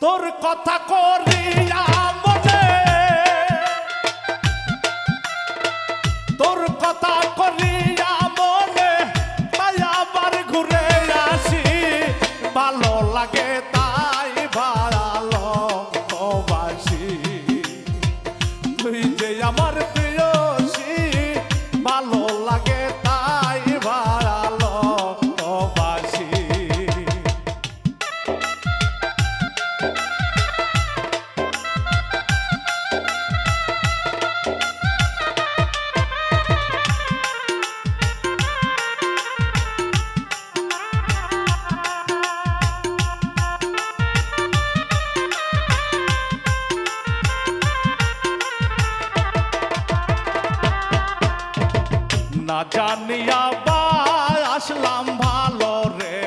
তোর কথা করিয়া মনে, তোর কথা করিয়া মনে, তাই আবার ঘুরে আসি। ভালো লাগে তাই ভালোবাসি, তুই যে আমার প্রিয়সী। ভালো লাগে তাই ভালোবাসি। না জানিয়া বা আসলাম ভালো রে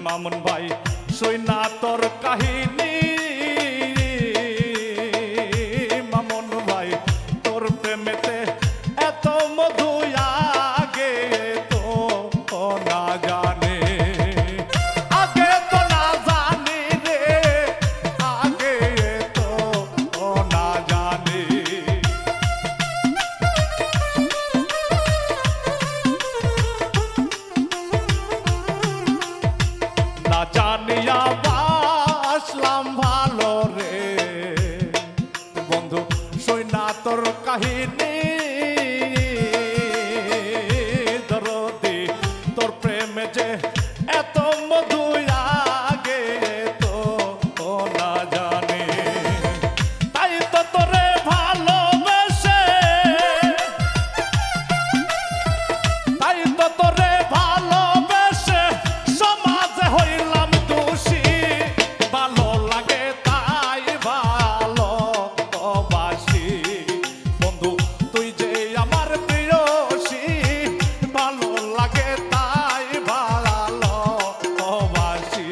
মামুন ভাই, শুই না তোর কাহিনী। মামুন ভাই তোর প্রেমেতে এত মধু আগে তো না জানে, আগে তো না জানি রে, আগে তো না জানি। না জানিয়া বাসলাম ভালো রে বন্ধু, শুই না তোর কাহিনী। দরদি তোর প্রেমে যে এত মধু আগে তো না জানি। তাই তো তোরে ভালোবেসে, তাই তো তোরে ভালোবেসে সমাজে হইলাম দোষী। ভালো লাগে তাই ভালোবাসি, বন্ধু তুই যে আমার প্রিয়সী। ভালো লাগে তাই ভালোবাসি।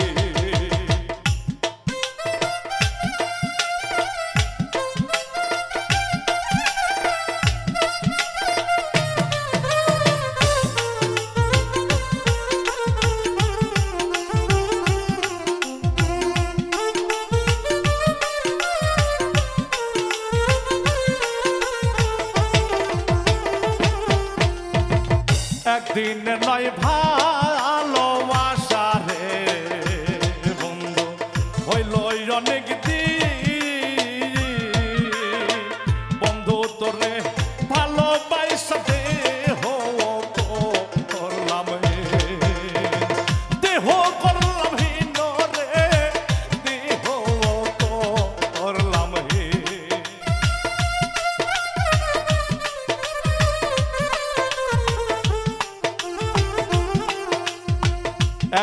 একদিন নয় ভালোবাসা রে বন্ধু, হইল অনেক দিন। বন্ধু তোরে ভালোবাসা দেহ করলাম দেহ করলাম হীন রে, দেহ করলাম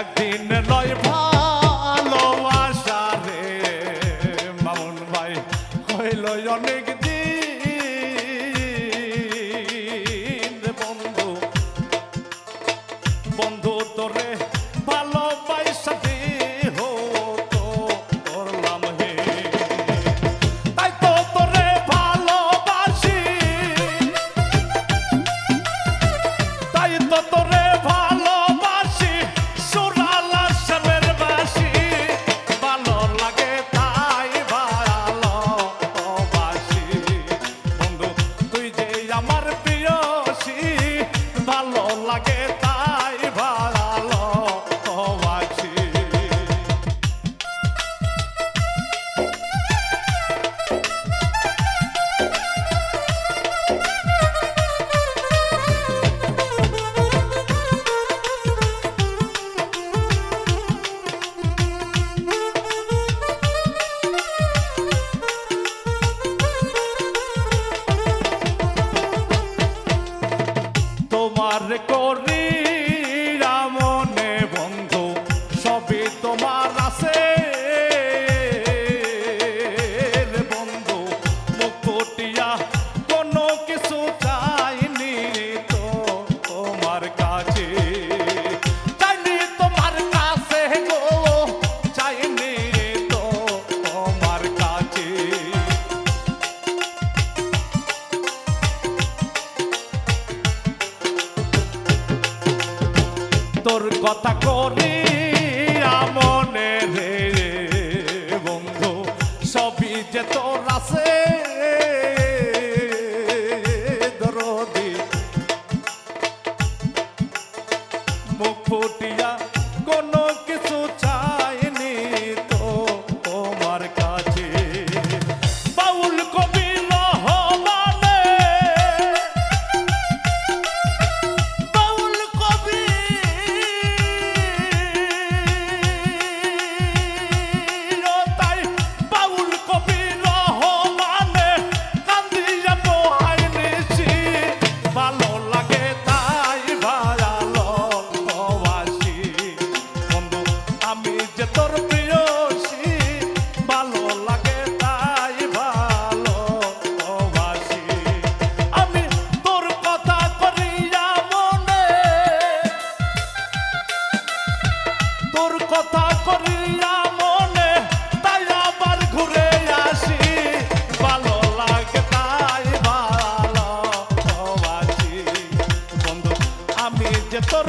একদিন নয় ভালোবাসা রে মামুন ভাই, হইল অনেক দিন। বন্ধু বন্ধু তোরে ভালোবাসা দেহ করলাম হে, তাই তো তোরে ভালোবাসি, তাই তো তোরে ভালোবাসি। সুরালা শ্যামের বাসি, ভালো লাগে তাই ভালোবাসি। বন্ধু তুই যে আমার প্রিয়সী, ভালো লাগে তাই ভালোবাসি। তোমার করি মনে বন্ধু, সবই তোমার আছে রে বন্ধু। মুখ ফুটিয়া কোনো কিছু চাইনি তো তোমার কাছে, চাইনি তোমার কাছে গো, চাইনি তো তোমার কাছে। তোর কথা করি মনে রে যে তোর